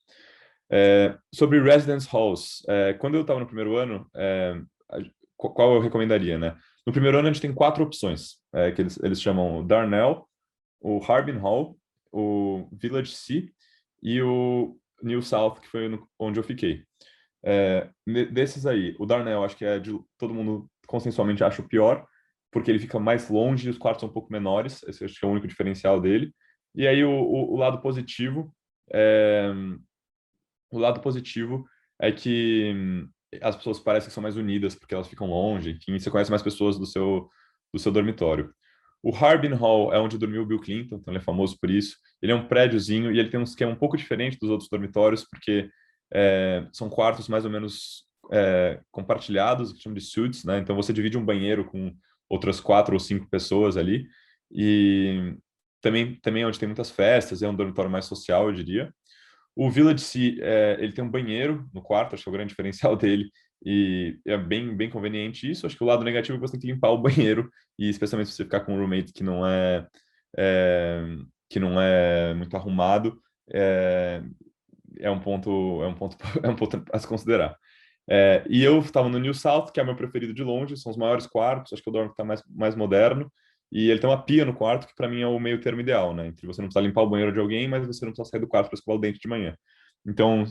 Sobre residence halls, quando eu estava no primeiro ano, qual eu recomendaria, né? No primeiro ano a gente tem 4 opções, que eles chamam o Darnell, o Harbin Hall, o Village C e o New South, que foi onde eu fiquei. Desses aí, o Darnell acho que todo mundo consensualmente acha o pior, porque ele fica mais longe e os quartos são um pouco menores. Esse acho que é o único diferencial dele. E aí o lado positivo é, o lado positivo é que as pessoas parecem que são mais unidas porque elas ficam longe, enfim, você conhece mais pessoas do seu dormitório. O Harbin Hall é onde dormiu o Bill Clinton, então ele é famoso por isso. Ele é um prédiozinho e ele tem um esquema um pouco diferente dos outros dormitórios, porque são quartos mais ou menos compartilhados, que chamam de suites, né? Então você divide um banheiro com outras 4 ou 5 pessoas ali. E também é onde tem muitas festas, é um dormitório mais social, eu diria. O Village Sea, ele tem um banheiro no quarto, acho que é o grande diferencial dele, e é bem, bem conveniente isso. Acho que o lado negativo é que você tem que limpar o banheiro, e especialmente se você ficar com um roommate é, que não é muito arrumado, é, é um ponto é um ponto a se considerar. E eu estava no New South, que é o meu preferido de longe, são os maiores quartos, acho que o dorme está mais moderno, e ele tem uma pia no quarto, que para mim é o meio termo ideal, né? Entre você não precisa limpar o banheiro de alguém, mas você não precisa sair do quarto para escovar o dente de manhã. Então,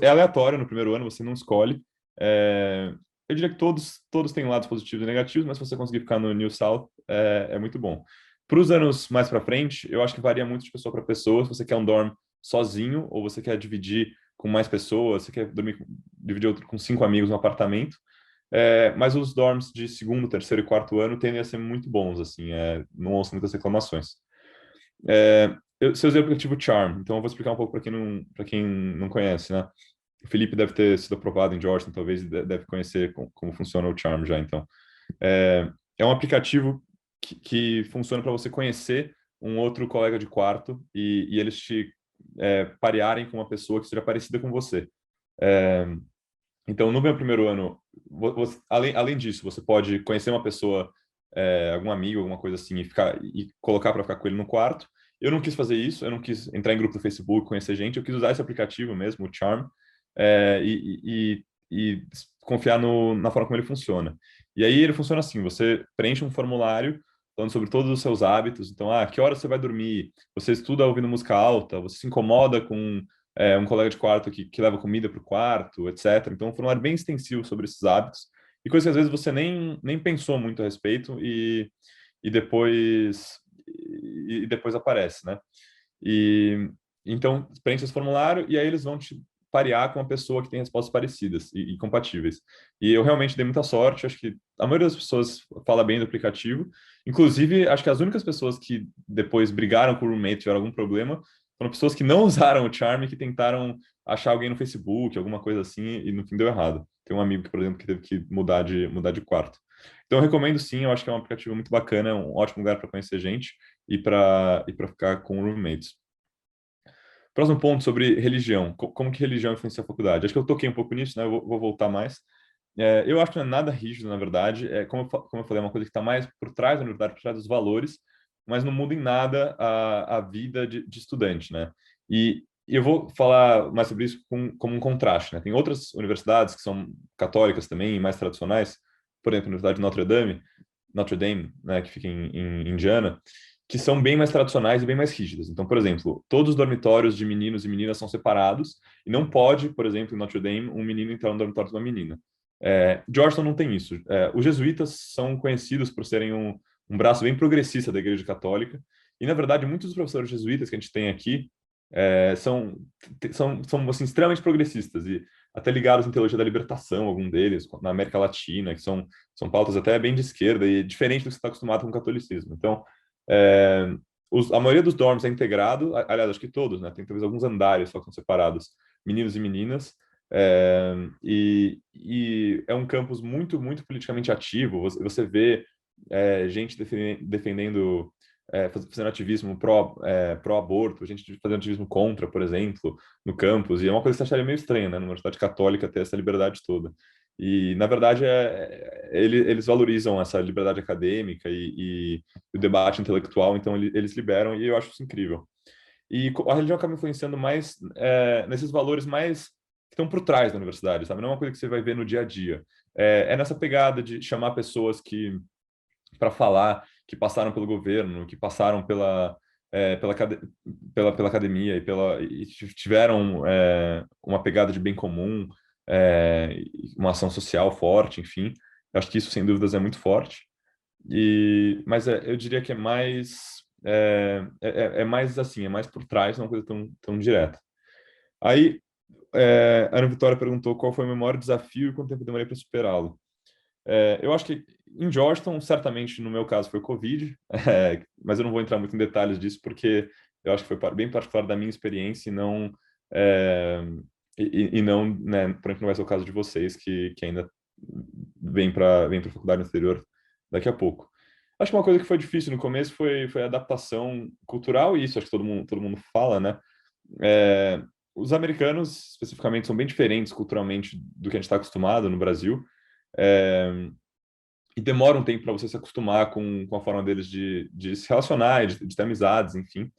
é aleatório no primeiro ano, você não escolhe. Eu diria que todos têm lados positivos e negativos, mas se você conseguir ficar no New South, é muito bom. Para os anos mais para frente, eu acho que varia muito de pessoa para pessoa. Se você quer um dorm sozinho ou você quer dividir com mais pessoas, você quer dividir com 5 amigos no apartamento. Mas os dorms de segundo, terceiro e quarto ano tendem a ser muito bons, assim, não ouço muitas reclamações. Você usei o aplicativo Charm, então eu vou explicar um pouco para quem não conhece, né? O Felipe deve ter sido aprovado em Georgetown, talvez, e deve conhecer como funciona o Charm já, então. É um aplicativo que funciona para você conhecer um outro colega de quarto e eles te parearem com uma pessoa que seja parecida com você. É, então, no meu primeiro ano, além disso, você pode conhecer uma pessoa, algum amigo, alguma coisa assim, e colocar para ficar com ele no quarto. Eu não quis fazer isso, eu não quis entrar em grupo do Facebook, conhecer gente, eu quis usar esse aplicativo mesmo, o Charm, e confiar na forma como ele funciona. E aí ele funciona assim, você preenche um formulário falando sobre todos os seus hábitos. Então, que hora você vai dormir? Você estuda ouvindo música alta? Você se incomoda com um colega de quarto que leva comida para o quarto, etc. Então, um formulário bem extensivo sobre esses hábitos e coisas que às vezes você nem pensou muito a respeito e depois e depois aparece, né? E então preenche esse formulário e aí eles vão te parear com uma pessoa que tem respostas parecidas e compatíveis. E eu realmente dei muita sorte, acho que a maioria das pessoas fala bem do aplicativo. Inclusive, acho que as únicas pessoas que depois brigaram com o roommate, tiveram algum problema, foram pessoas que não usaram o Charm, que tentaram achar alguém no Facebook, alguma coisa assim, e no fim deu errado. Tem um amigo, por exemplo, que teve que mudar de quarto. Então, eu recomendo sim, eu acho que é um aplicativo muito bacana, é um ótimo lugar para conhecer gente e para ficar com roommates. Próximo ponto sobre religião. Como que religião influencia a faculdade? Acho que eu toquei um pouco nisso, né? Eu vou voltar mais. Eu acho que não é nada rígido, na verdade. Como eu falei, é uma coisa que está mais por trás da universidade, por trás dos valores, mas não muda em nada a vida de estudante, né? E eu vou falar mais sobre isso como um contraste, né? Tem outras universidades que são católicas também, mais tradicionais, por exemplo, a Universidade de Notre Dame, né, que fica em Indiana, que são bem mais tradicionais e bem mais rígidas. Então, por exemplo, todos os dormitórios de meninos e meninas são separados e não pode, por exemplo, em Notre Dame, um menino entrar no dormitório de uma menina. Georgetown não tem isso. Os jesuítas são conhecidos por serem um braço bem progressista da Igreja Católica e, na verdade, muitos dos professores jesuítas que a gente tem aqui são assim, extremamente progressistas e até ligados em teologia da libertação, algum deles, na América Latina, que são pautas até bem de esquerda e diferente do que você está acostumado com o catolicismo. Então, é, a maioria dos dorms é integrado, aliás, acho que todos, né? Tem talvez alguns andares só que são separados, meninos e meninas, e é um campus muito, muito politicamente ativo. Você vê gente defendendo, fazendo ativismo pró-aborto, gente fazendo ativismo contra, por exemplo, no campus, e é uma coisa que você acharia meio estranha, né? Numa universidade católica ter essa liberdade toda. E, na verdade, eles valorizam essa liberdade acadêmica e o debate intelectual, então eles liberam, e eu acho isso incrível. E a religião acaba influenciando mais nesses valores mais que estão por trás da universidade, sabe? Não é uma coisa que você vai ver no dia a dia. É nessa pegada de chamar pessoas que para falar, que passaram pelo governo, que passaram pela academia e tiveram uma pegada de bem comum, uma ação social forte, enfim. Eu acho que isso, sem dúvidas, é muito forte. Mas eu diria que é mais assim, é mais por trás, não é uma coisa tão direta. Aí, a Ana Vitória perguntou qual foi o meu maior desafio e quanto tempo eu demorei para superá-lo. Eu acho que em Georgetown, certamente no meu caso foi o Covid, mas eu não vou entrar muito em detalhes disso porque eu acho que foi bem particular da minha experiência é, e não, né, por exemplo, não vai ser o caso de vocês que ainda vem para a faculdade no exterior daqui a pouco. Acho que uma coisa que foi difícil no começo foi a adaptação cultural, e isso acho que todo mundo fala, né? Os americanos, especificamente, são bem diferentes culturalmente do que a gente está acostumado no Brasil. É, e demora um tempo para você se acostumar com a forma deles de se relacionar, de ter amizades, enfim.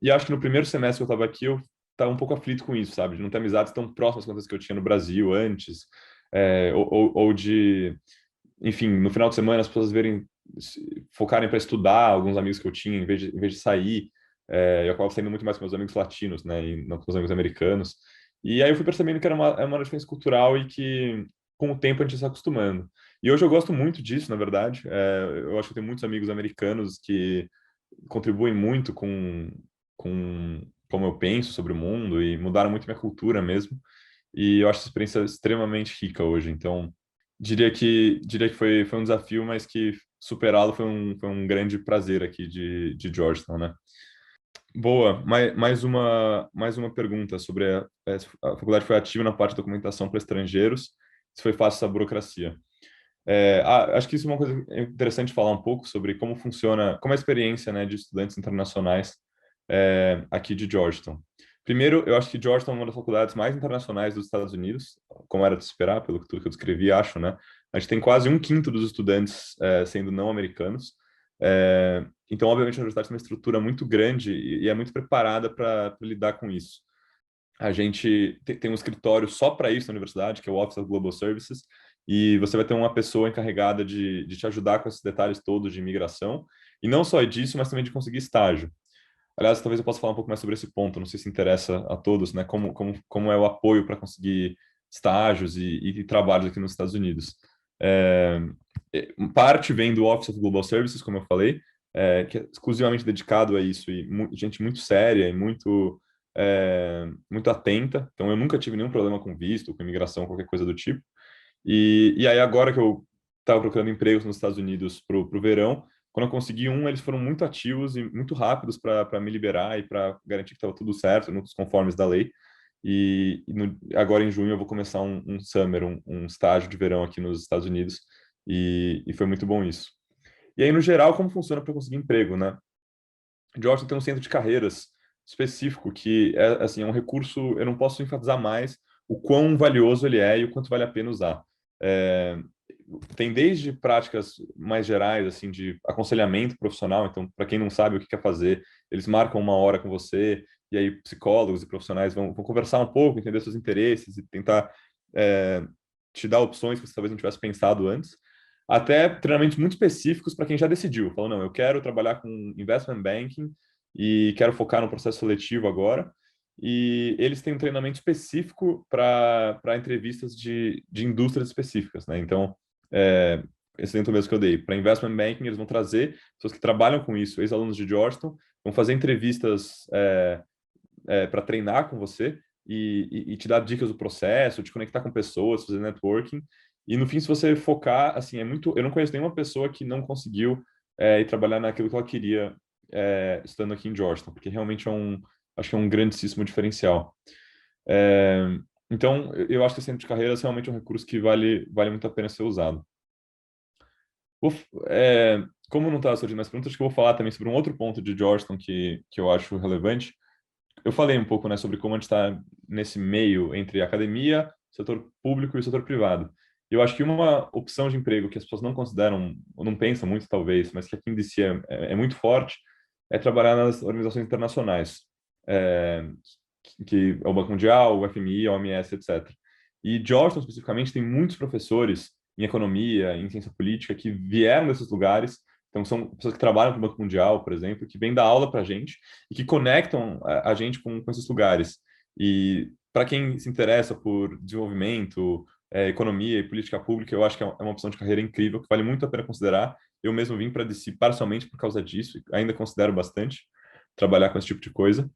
E acho que no primeiro semestre que eu estava aqui, eu estava um pouco aflito com isso, sabe? De não ter amizades tão próximas quanto as que eu tinha no Brasil antes, ou de, enfim, no final de semana as pessoas focarem para estudar, alguns amigos que eu tinha, em vez de sair. Eu acabo saindo muito mais com meus amigos latinos, né? E não com os amigos americanos. E aí eu fui percebendo que era uma diferença cultural e que, com o tempo, a gente ia se acostumando. E hoje eu gosto muito disso, na verdade. Eu acho que eu tenho muitos amigos americanos que contribuem muito com como eu penso sobre o mundo e mudaram muito minha cultura mesmo. E eu acho essa experiência extremamente rica hoje. Então, diria que foi um desafio, mas que superá-lo foi um grande prazer aqui de Georgetown, né? Boa, mais uma pergunta sobre a faculdade foi ativa na parte de documentação para estrangeiros, se foi fácil essa burocracia. Acho que isso é uma coisa interessante falar um pouco sobre como funciona, como é a experiência, né, de estudantes internacionais aqui de Georgetown. Primeiro, eu acho que Georgetown é uma das faculdades mais internacionais dos Estados Unidos, como era de se esperar, pelo que tudo que eu descrevi, acho, né? A gente tem quase um quinto dos estudantes sendo não americanos. Então, obviamente, a universidade tem uma estrutura muito grande e é muito preparada para lidar com isso. A gente tem um escritório só para isso na universidade, que é o Office of Global Services, e você vai ter uma pessoa encarregada de te ajudar com esses detalhes todos de imigração, e não só disso, mas também de conseguir estágio. Aliás, talvez eu possa falar um pouco mais sobre esse ponto, não sei se interessa a todos, né? Como é o apoio para conseguir estágios e trabalhos aqui nos Estados Unidos. É, Parte vem do Office of Global Services, como eu falei, que é exclusivamente dedicado a isso, e gente muito séria e muito atenta. Então, eu nunca tive nenhum problema com visto, com imigração, qualquer coisa do tipo. E aí, agora que eu estava procurando empregos nos Estados Unidos para o verão, quando eu consegui um, eles foram muito ativos e muito rápidos para me liberar e para garantir que estava tudo certo, nos conformes da lei. Agora, em junho, eu vou começar um summer, um estágio de verão aqui nos Estados Unidos, e foi muito bom isso. E aí, no geral, como funciona para conseguir emprego, né? Georgetown tem um centro de carreiras específico que é, assim, é um recurso, eu não posso enfatizar mais o quão valioso ele é e o quanto vale a pena usar. É, Tem desde práticas mais gerais, assim, de aconselhamento profissional. Então, para quem não sabe o que quer fazer, eles marcam uma hora com você, e aí psicólogos e profissionais vão conversar um pouco, entender seus interesses e tentar é, te dar opções que você talvez não tivesse pensado antes, até treinamentos muito específicos para quem já decidiu. Falou, não, eu quero trabalhar com investment banking e quero focar no processo seletivo agora. E eles têm um treinamento específico para entrevistas de indústrias específicas, né? Então, é, esse exemplo mesmo que eu dei, para investment banking, eles vão trazer pessoas que trabalham com isso, ex-alunos de Georgetown, vão fazer entrevistas para treinar com você e te dar dicas do processo, te conectar com pessoas, fazer networking. E no fim, se você focar, assim, eu não conheço nenhuma pessoa que não conseguiu ir trabalhar naquilo que ela queria estando aqui em Georgetown, porque realmente acho que é um grandíssimo diferencial. É, então, eu acho que o centro de carreiras é realmente um recurso que vale muito a pena ser usado. Como não está surgindo mais perguntas, acho que eu vou falar também sobre um outro ponto de Georgetown que eu acho relevante. Eu falei um pouco, né, sobre como a gente está nesse meio entre academia, setor público e setor privado. E eu acho que uma opção de emprego que as pessoas não consideram, ou não pensam muito, talvez, mas que aqui em DC é muito forte, é trabalhar nas organizações internacionais, é, que é o Banco Mundial, o FMI, a OMS, etc. E Georgetown, especificamente, tem muitos professores em economia, em ciência política, que vieram desses lugares. Então, são pessoas que trabalham para o Banco Mundial, por exemplo, que vêm dar aula para a gente e que conectam a gente com esses lugares. E para quem se interessa por desenvolvimento, economia e política pública, eu acho que é uma opção de carreira incrível, que vale muito a pena considerar. Eu mesmo vim para DC parcialmente por causa disso, e ainda considero bastante trabalhar com esse tipo de coisa.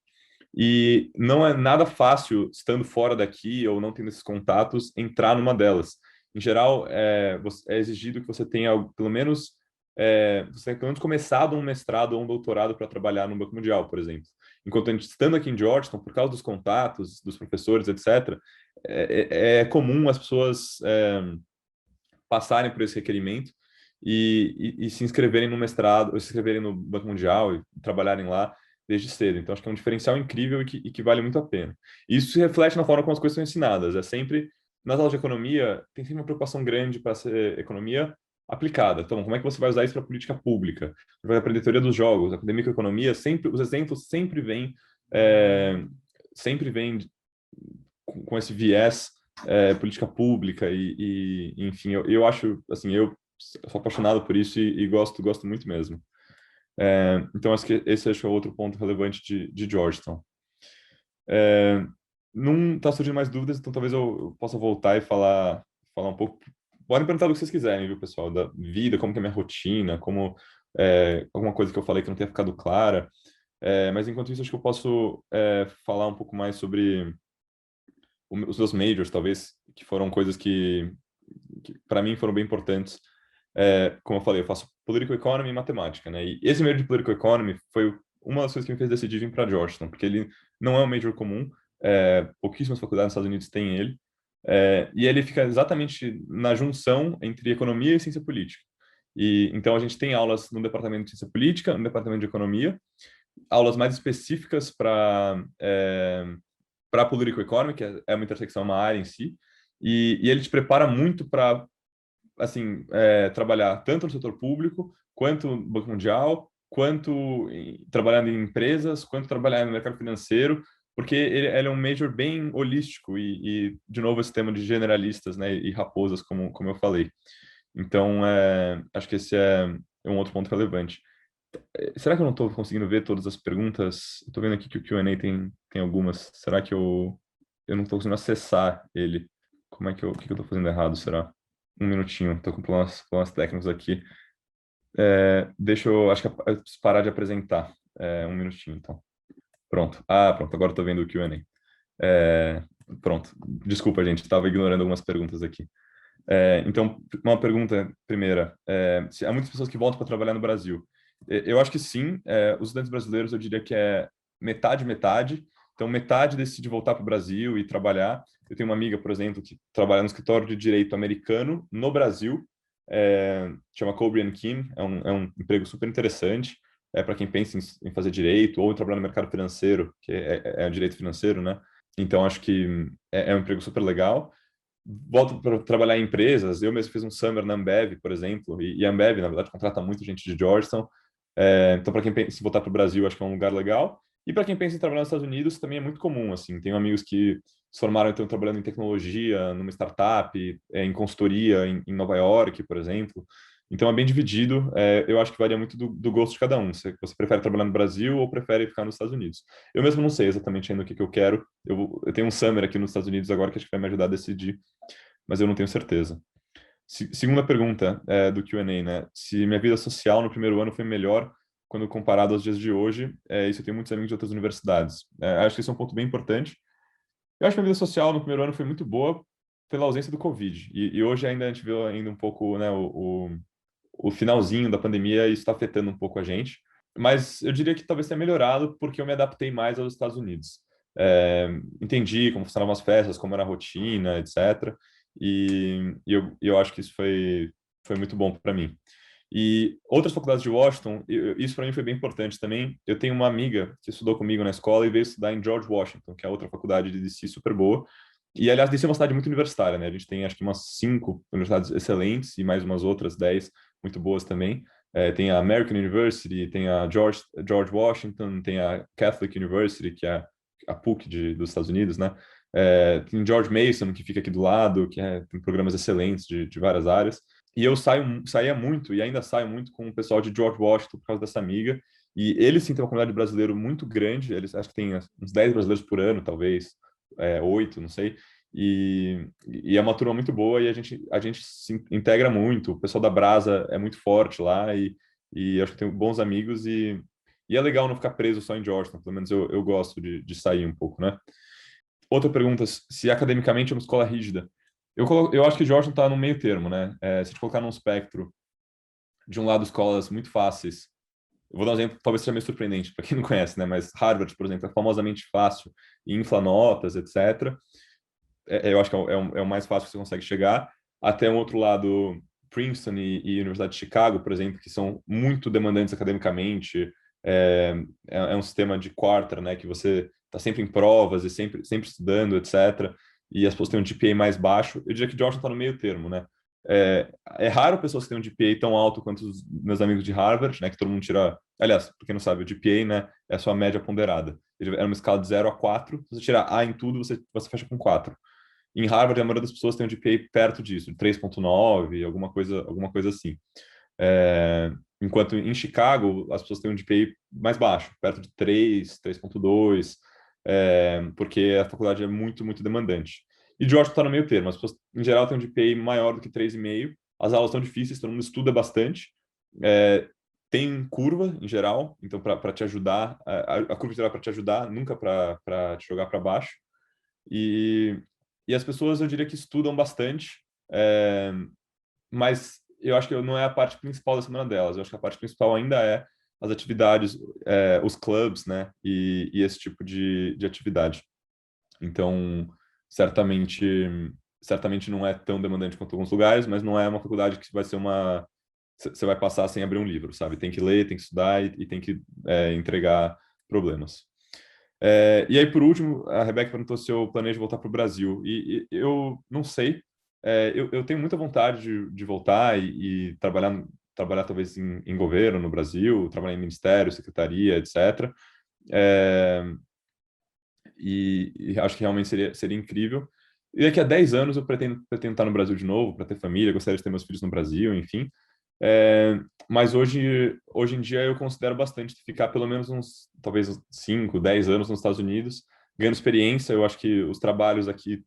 E não é nada fácil, estando fora daqui ou não tendo esses contatos, entrar numa delas. Em geral, é exigido que você tenha você tenha pelo menos começado um mestrado ou um doutorado para trabalhar no Banco Mundial, por exemplo. Enquanto a gente estando aqui em Georgetown, por causa dos contatos, dos professores, etc., é comum as pessoas passarem por esse requerimento e se inscreverem no mestrado, ou se inscreverem no Banco Mundial e trabalharem lá desde cedo. Então, acho que é um diferencial incrível e que vale muito a pena. E isso se reflete na forma como as coisas são ensinadas. É sempre, nas aulas de economia, tem sempre uma preocupação grande para ser economia aplicada. Então, como é que você vai usar isso para política pública? Você vai aprender teoria dos jogos, academia com economia, sempre, os exemplos sempre vêm com esse viés política pública enfim, eu acho, assim, eu sou apaixonado por isso e gosto muito mesmo. Então, acho que esse é outro ponto relevante de Georgetown. Não está surgindo mais dúvidas, então talvez eu possa voltar e falar um pouco. Podem perguntar do que vocês quiserem, viu, pessoal? Da vida, como que é a minha rotina, alguma coisa que eu falei que não tenha ficado clara. Mas enquanto isso, acho que eu posso falar um pouco mais sobre os meus majors, talvez, que foram coisas que para mim foram bem importantes. Como eu falei, eu faço Political Economy e Matemática, né? E esse major de Political Economy foi uma das coisas que me fez decidir vir para Georgetown, porque ele não é um major comum, pouquíssimas faculdades nos Estados Unidos têm ele, e ele fica exatamente na junção entre economia e ciência política. E então a gente tem aulas no departamento de ciência política, no departamento de economia, aulas mais específicas para Political Economy, que é uma intersecção, uma área em si, e ele te prepara muito para assim, trabalhar tanto no setor público, quanto no Banco Mundial, quanto trabalhando em empresas, quanto trabalhar no mercado financeiro, porque ele é um major bem holístico de novo, esse tema de generalistas, né, e raposas, como eu falei. Então, acho que esse é um outro ponto relevante. Será que eu não estou conseguindo ver todas as perguntas? Estou vendo aqui que o Q&A tem algumas. Será que eu não estou conseguindo acessar ele? Como é que o que eu estou fazendo errado, será? Um minutinho, estou com problemas técnicos aqui. Deixa eu, acho que eu preciso parar de apresentar. Um minutinho, então. Pronto. Pronto, agora estou vendo o Q&A. Pronto. Desculpa, gente, estava ignorando algumas perguntas aqui. Então, uma pergunta primeira. Se há muitas pessoas que voltam para trabalhar no Brasil. Eu acho que sim. Os estudantes brasileiros, eu diria que é metade, metade. Então, metade decide voltar para o Brasil e trabalhar. Eu tenho uma amiga, por exemplo, que trabalha no escritório de direito americano no Brasil. Chama Colby Kim. É um emprego super interessante. Para quem pensa em fazer direito ou em trabalhar no mercado financeiro, que é o direito financeiro, né? Então, acho que é um emprego super legal. Volto para trabalhar em empresas. Eu mesmo fiz um summer na Ambev, por exemplo, e a Ambev, na verdade, contrata muita gente de Georgetown. Então, para quem pensa em voltar para o Brasil, acho que é um lugar legal. E para quem pensa em trabalhar nos Estados Unidos, também é muito comum. Assim, tenho amigos que se formaram então trabalhando em tecnologia, numa startup, em consultoria em Nova York, por exemplo. Então é bem dividido. Eu acho que varia muito do gosto de cada um. Você prefere trabalhar no Brasil ou prefere ficar nos Estados Unidos? Eu mesmo não sei exatamente ainda o que eu quero. Eu tenho um summer aqui nos Estados Unidos agora que acho que vai me ajudar a decidir, mas eu não tenho certeza. Segunda pergunta do Q&A, né? Se minha vida social no primeiro ano foi melhor quando comparado aos dias de hoje, isso eu tenho muitos amigos de outras universidades. Acho que esse é um ponto bem importante. Eu acho que a vida social no primeiro ano foi muito boa pela ausência do Covid. E hoje ainda a gente vê ainda um pouco, né, o finalzinho da pandemia, e isso está afetando um pouco a gente. Mas eu diria que talvez tenha melhorado porque eu me adaptei mais aos Estados Unidos. Entendi como funcionavam as festas, como era a rotina, etc. E eu acho que isso foi muito bom para mim. E outras faculdades de Washington, isso para mim foi bem importante também. Eu tenho uma amiga que estudou comigo na escola e veio estudar em George Washington, que é outra faculdade de DC super boa. E, aliás, DC é uma cidade muito universitária, né? A gente tem, acho que, umas 5 universidades excelentes e mais umas outras 10 muito boas também. Tem a American University, tem a George Washington, tem a Catholic University, que é a PUC dos Estados Unidos, né? Tem George Mason, que fica aqui do lado, que tem programas excelentes de várias áreas. E eu saía muito, e ainda saio muito com o pessoal de George Washington por causa dessa amiga. E eles sim têm uma comunidade brasileira muito grande, eles acho que tem uns 10 brasileiros por ano, talvez, 8, não sei. E é uma turma muito boa e a gente se integra muito. O pessoal da Brasa é muito forte lá e acho que tenho bons amigos e é legal não ficar preso só em Georgetown. Pelo menos eu gosto de sair um pouco, né? Outra pergunta, se academicamente é uma escola rígida. Eu acho que Georgetown está no meio termo, né? Se a gente colocar num espectro, de um lado escolas muito fáceis, eu vou dar um exemplo, talvez seja meio surpreendente para quem não conhece, né? Mas Harvard, por exemplo, é famosamente fácil e infla notas, etc. Eu acho que é o mais fácil que você consegue chegar. Até um outro lado, Princeton e Universidade de Chicago, por exemplo, que são muito demandantes academicamente. É um sistema de quarter, né? Que você está sempre em provas e sempre estudando, etc. E as pessoas têm um GPA mais baixo. Eu diria que Georgetown está no meio termo, né? É raro pessoas que têm um GPA tão alto quanto os meus amigos de Harvard, né? Que todo mundo tira. Aliás, para quem não sabe, o GPA, né? É a sua média ponderada. Ele é uma escala de 0 a 4. Se você tirar A em tudo, você fecha com 4. Em Harvard, a maioria das pessoas tem um GPA perto disso, de 3,9, alguma coisa assim. Enquanto em Chicago, as pessoas têm um GPA mais baixo, perto de 3, 3,2, porque a faculdade é muito, muito demandante. E Georgetown está no meio termo. As pessoas, em geral, têm um GPA maior do que 3,5. As aulas estão difíceis, todo mundo estuda bastante. Tem curva, em geral, então, para te ajudar, a curva geral para te ajudar, nunca para te jogar para baixo. E as pessoas, eu diria que estudam bastante, mas eu acho que não é a parte principal da semana delas. Eu acho que a parte principal ainda é as atividades, os clubs, né? E esse tipo de atividade. Então, certamente, certamente não é tão demandante quanto alguns lugares, mas não é uma faculdade que vai ser uma... Você vai passar sem abrir um livro, sabe? Tem que ler, tem que estudar e tem que entregar problemas. E aí, por último, a Rebeca perguntou se eu planejo voltar para o Brasil. E eu não sei. Eu tenho muita vontade de voltar e trabalhar talvez em governo no Brasil, trabalhar em ministério, secretaria, etc. É, e acho que realmente seria incrível. E daqui a 10 anos eu pretendo estar no Brasil de novo, para ter família, gostaria de ter meus filhos no Brasil, enfim. Mas hoje em dia eu considero bastante ficar pelo menos uns, talvez uns 5, 10 anos nos Estados Unidos, ganhando experiência. Eu acho que os trabalhos aqui,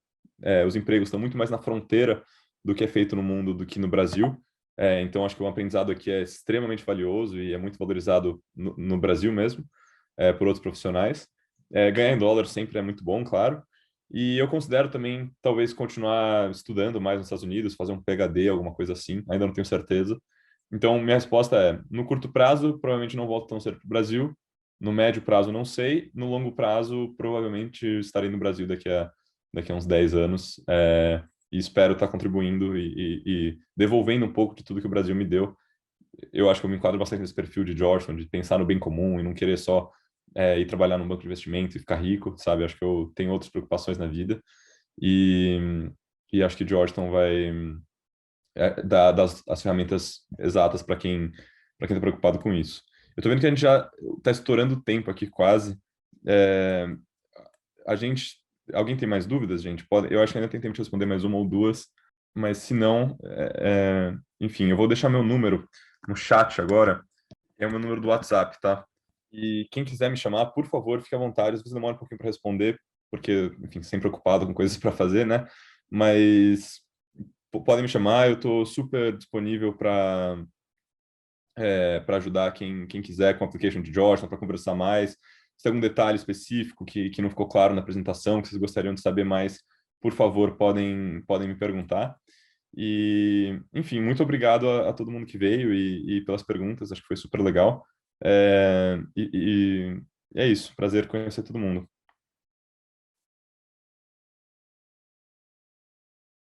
os empregos estão muito mais na fronteira do que é feito no mundo do que no Brasil. Então acho que o aprendizado aqui é extremamente valioso e é muito valorizado no Brasil mesmo, por outros profissionais. Ganhar em dólar sempre é muito bom, claro. E eu considero também, talvez, continuar estudando mais nos Estados Unidos, fazer um PhD, alguma coisa assim. Ainda não tenho certeza. Então, minha resposta é: no curto prazo, provavelmente não volto tão cedo para o Brasil. No médio prazo, não sei. No longo prazo, provavelmente estarei no Brasil daqui a uns 10 anos. E espero estar contribuindo e devolvendo um pouco de tudo que o Brasil me deu. Eu acho que eu me enquadro bastante nesse perfil de Georgetown, de pensar no bem comum e não querer só ir trabalhar num banco de investimento e ficar rico, sabe? Acho que eu tenho outras preocupações na vida e, e acho que Georgetown vai dar as ferramentas exatas para quem está preocupado com isso. Eu estou vendo que a gente já está estourando o tempo aqui quase. É, a gente, alguém tem mais dúvidas, gente? Eu acho que ainda tem tempo de responder mais uma ou duas, mas se não, enfim, eu vou deixar meu número no chat agora. É o meu número do WhatsApp, tá? E quem quiser me chamar, por favor, fique à vontade. Às vezes demora um pouquinho para responder, porque, enfim, sempre ocupado com coisas para fazer, né? Mas podem me chamar, eu estou super disponível para ajudar quem quiser com a application de Georgetown, para conversar mais. Se tem algum detalhe específico que não ficou claro na apresentação, que vocês gostariam de saber mais, por favor, podem me perguntar. E, enfim, muito obrigado a todo mundo que veio e pelas perguntas, acho que foi super legal. E é isso, prazer conhecer todo mundo.